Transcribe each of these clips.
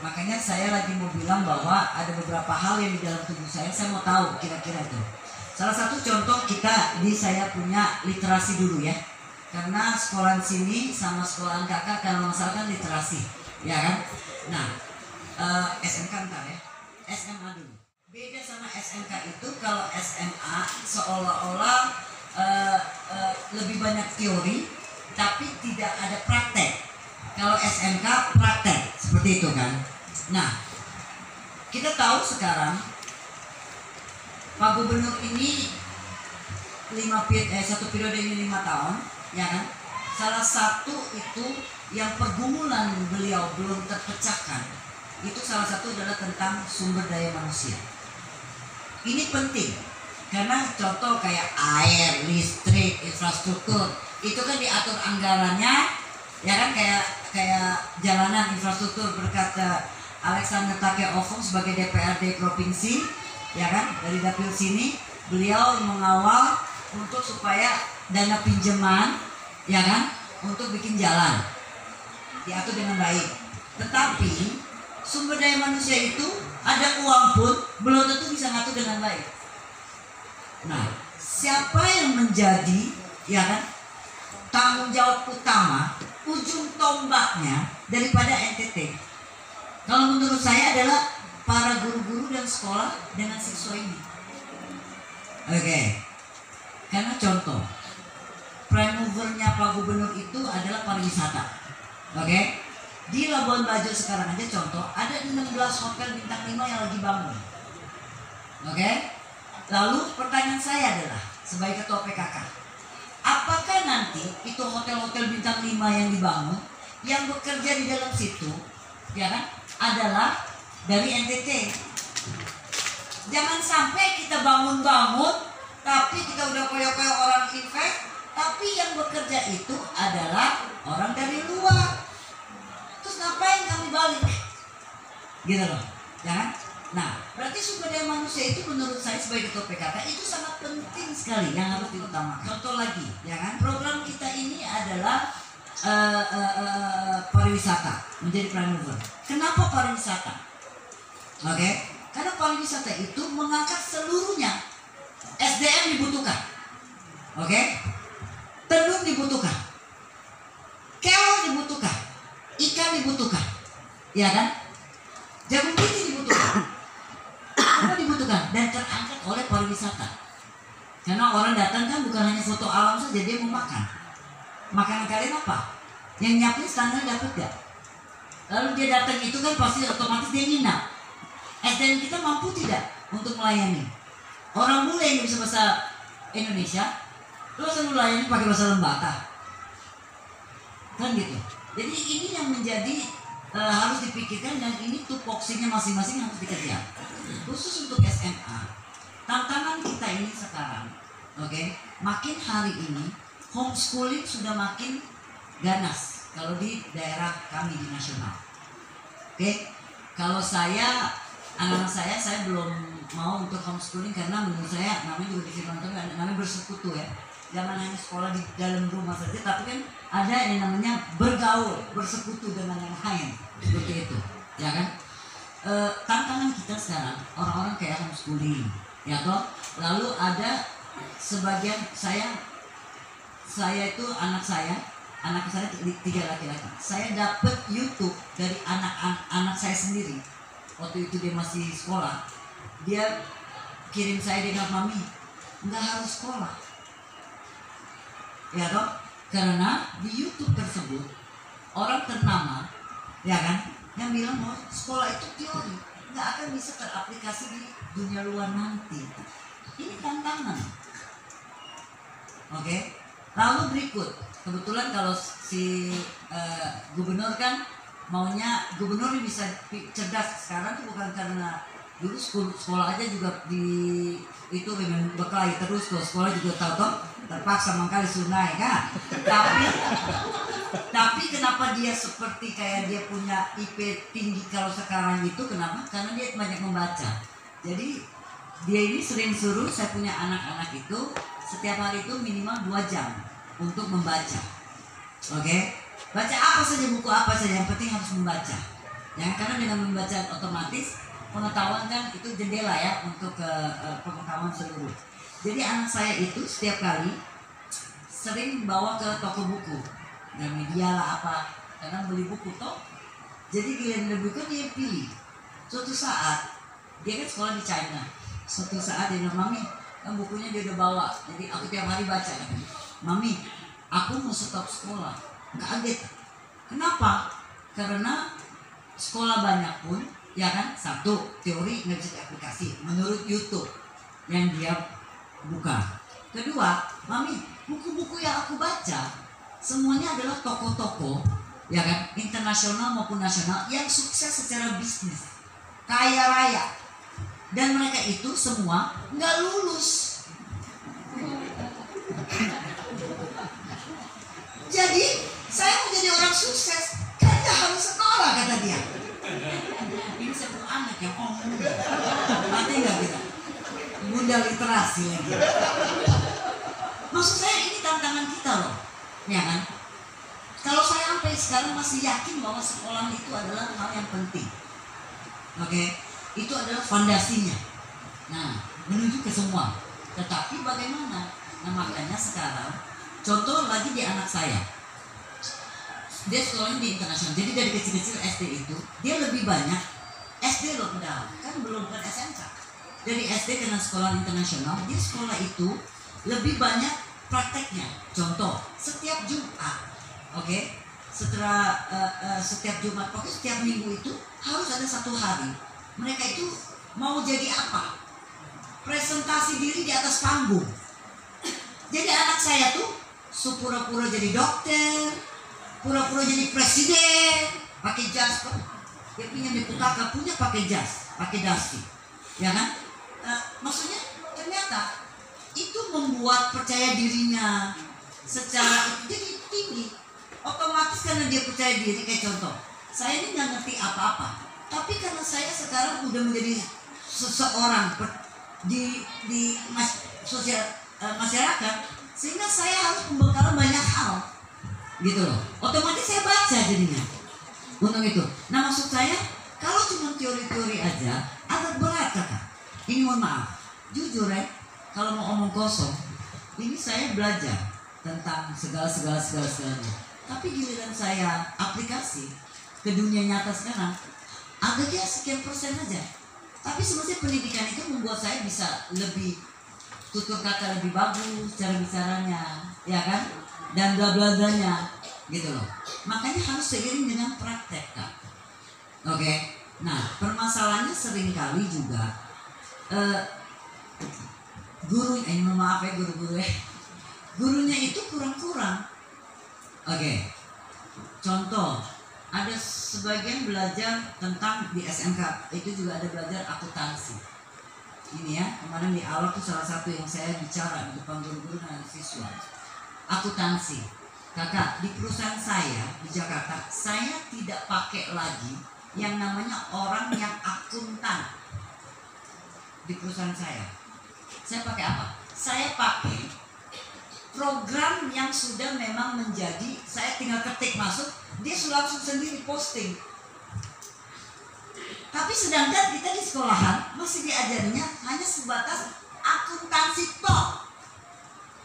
Makanya saya lagi mau bilang bahwa ada beberapa hal yang di dalam tubuh saya mau tahu kira-kira itu. Salah satu contoh kita saya punya literasi dulu ya. Karena sekolahan sini sama sekolahan kakak kalau masalah kan literasi, ya kan? Nah, SMK ntar ya, SMA dulu. Beda sama SMK itu, kalau SMA seolah-olah lebih banyak teori, tapi tidak ada praktek. Kalau SMK praktek, seperti itu kan. Nah, kita tahu sekarang Pak Gubernur ini satu periode ini 5 tahun, ya kan? Salah satu itu yang pergumulan beliau belum terpecahkan, itu salah satu adalah tentang sumber daya manusia. Ini penting karena contoh kayak air, listrik, infrastruktur itu kan diatur anggarannya, ya kan, kayak jalanan infrastruktur berkat Alexander Take-Ofung sebagai DPRD provinsi, ya kan, dari dapil sini beliau mengawal untuk supaya dana pinjaman, ya kan, untuk bikin jalan diatur dengan baik. Tetapi sumber daya manusia itu ada uang pun belum tentu bisa ngatur dengan baik. Nah, siapa yang menjadi, ya kan, tanggung jawab utama, ujung tombaknya daripada NTT? Kalau menurut saya adalah para guru-guru dan sekolah dengan siswa ini. Oke. Karena contoh, prime movernya Pak Gubernur itu adalah pariwisata. Oke. Di Labuan Bajo sekarang aja contoh, ada 16 hotel bintang 5 yang lagi bangun. Oke. Lalu pertanyaan saya adalah sebagai ketua PKK, apakah nanti itu hotel-hotel bintang 5 yang dibangun, yang bekerja di dalam situ, ya kan, adalah dari NTT? Jangan sampai kita bangun-bangun, tapi kita udah koyok-koyok orang invest, tapi yang bekerja itu adalah orang dari luar. Terus ngapain kami balik? Gitu loh, ya kan? Nah, berarti sumber daya manusia itu menurut saya sebagai ketua PKK itu sangat penting sekali yang harus diutamakan. Contoh lagi, ya kan? Program kita ini adalah pariwisata, menjadi prime mover. Kenapa pariwisata? Oke, karena pariwisata itu mengangkat seluruhnya. SDM dibutuhkan, oke? Tenun dibutuhkan, keong dibutuhkan, ikan dibutuhkan, ya kan? Jagung putih dibutuhkan, apa dibutuhkan, dan terangkat oleh pariwisata. Karena orang datang kan bukan hanya foto alam saja, dia mau makan. Makanan kalian apa? Yang nyiapin standar dapat gak? Lalu dia datang itu kan pasti otomatis dia nginap. SDM kita mampu tidak untuk melayani? Orang bule yang bisa bahasa Indonesia, lu langsung melayani pakai bahasa Lembata, kan gitu. Jadi ini yang menjadi harus dipikirkan, dan ini tupoksinya masing-masing harus dikerjakan. Khusus untuk SMA, tantangan kita ini sekarang, oke, makin hari ini homeschooling sudah makin ganas kalau di daerah kami di nasional. Oke, kalau saya, anak-anak saya belum mau untuk homeschooling karena menurut saya namanya juga di firman Tuhan, namanya bersekutu ya. Jangan hanya sekolah di dalam rumah saja, tapi kan ada yang namanya bergaul, bersekutu dengan yang lain, seperti itu, ya kan? Tantangan kita sekarang orang-orang kayak homeschooling, ya toh. Lalu ada sebagian saya itu anak saya 3 laki-laki. Saya dapat YouTube dari anak saya sendiri. Waktu itu dia masih sekolah, dia kirim saya dengan mami, nggak harus sekolah, ya toh, karena di YouTube tersebut orang ternama, ya kan, yang bilang bahwa sekolah itu teori, nggak akan bisa teraplikasi di dunia luar nanti. Ini tantangan. Oke. Lalu berikut, kebetulan kalau si gubernur kan maunya gubernur bisa cerdas. Sekarang tuh bukan karena dulu sekolah aja juga di itu memang berkelahi terus, kalau sekolah juga tahu terpaksa mengkali sunai kan. Tapi kenapa dia seperti kayak dia punya IP tinggi kalau sekarang itu, kenapa? Karena dia banyak membaca. Jadi dia ini sering suruh saya punya anak-anak itu setiap hari itu minimal 2 jam untuk membaca. Oke? Baca apa saja, buku apa saja, yang penting harus membaca. Ya, karena dengan membaca otomatis pengetahuan kan itu jendela ya untuk pengetahuan seluruh. Jadi anak saya itu setiap kali sering bawa ke toko buku, Gramedia lah apa, karena beli buku toh. Jadi giliran beli buku dia pilih. Suatu saat dia kan sekolah di China. Suatu saat dia bilang, "Mami, kan bukunya dia udah bawa, jadi aku tiap hari baca." "Mami, aku mau stop sekolah." Kaget. Kenapa? Karena sekolah banyak pun, ya kan, satu teori nggak bisa diaplikasi menurut YouTube yang dia buka. Kedua, "Mami, buku-buku yang aku baca semuanya adalah toko-toko, ya kan, internasional maupun nasional yang sukses secara bisnis, kaya raya, dan mereka itu semua nggak lulus. Jadi saya mau jadi orang sukses kan nggak harus sekolah," kata dia. Ini satu anak yang ngomong, mati nggak kita? Bunda literasi lagi. Maksud saya ini tantangan kita loh, ya kan? Kalau saya sampai sekarang masih yakin bahwa sekolah itu adalah hal yang penting, oke? Itu adalah fondasinya. Nah, menuju ke semua. Tetapi bagaimana? Nah, makanya sekarang contoh lagi di anak saya, dia sekolahnya di internasional. Jadi dari kecil-kecil SD itu dia lebih banyak SD loh, padahal kan belum kan SMK. Dari SD karena sekolah internasional, dia sekolah itu lebih banyak prakteknya. Contoh, setiap Jumat, oke? Setelah setiap Jumat, pokoknya setiap minggu itu harus ada satu hari. Mereka itu mau jadi apa? Presentasi diri di atas panggung. Jadi anak saya tuh pura-pura jadi dokter, pura-pura jadi presiden, pakai jas. Dia punya di Putaka, punya pakai jas, pakai dasi, ya kan? Maksudnya ternyata itu membuat percaya dirinya secara jadi tinggi. Otomatis karena dia percaya diri, kayak contoh, saya ini nggak ngerti apa-apa, tapi karena saya sekarang udah menjadi seseorang di masyarakat, sehingga saya harus membekal banyak hal, gitu loh. Otomatis saya baca jadinya untuk itu. Nah, maksud saya kalau cuma teori-teori aja agak berat, kakak. Ini mohon maaf, jujur ya, kalau mau omong kosong, ini saya belajar tentang segala-segalanya. Tapi giliran saya aplikasi ke dunia nyata sekarang, agaknya sekian persen aja. Tapi sebenarnya pendidikan itu membuat saya bisa lebih tutur kata lebih bagus, cara bicaranya, ya kan, dan bla bla blanya, gitu loh. Makanya harus seiring dengan praktek, Kak. Oke. Nah, permasalahannya seringkali juga guru, maaf ya guru-guru ya, gurunya itu kurang-kurang. Oke. Contoh, ada sebagian belajar tentang di SMK itu juga ada belajar akuntansi. Ini ya, kemarin di awal tuh salah satu yang saya bicara di depan guru-guru dan siswa. Akuntansi. Kakak, di perusahaan saya di Jakarta, saya tidak pakai lagi yang namanya orang yang akuntan. Di perusahaan saya pakai apa? Saya pakai program yang sudah memang menjadi, saya tinggal ketik masuk, dia sudah langsung sendiri posting. Tapi sedangkan kita di sekolahan masih diajarinya hanya sebatas akuntansi toh.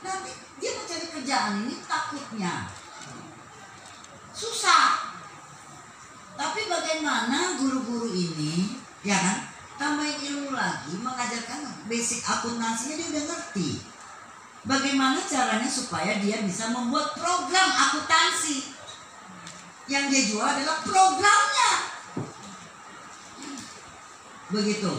Nanti dia mencari kerjaan ini takutnya susah. Tapi bagaimana guru-guru ini, ya kan, tambahin ilmu lagi, mengajarkan basic akuntansinya dia udah ngerti. Bagaimana caranya supaya dia bisa membuat program akuntansi. Yang dia jual adalah programnya. Begitu.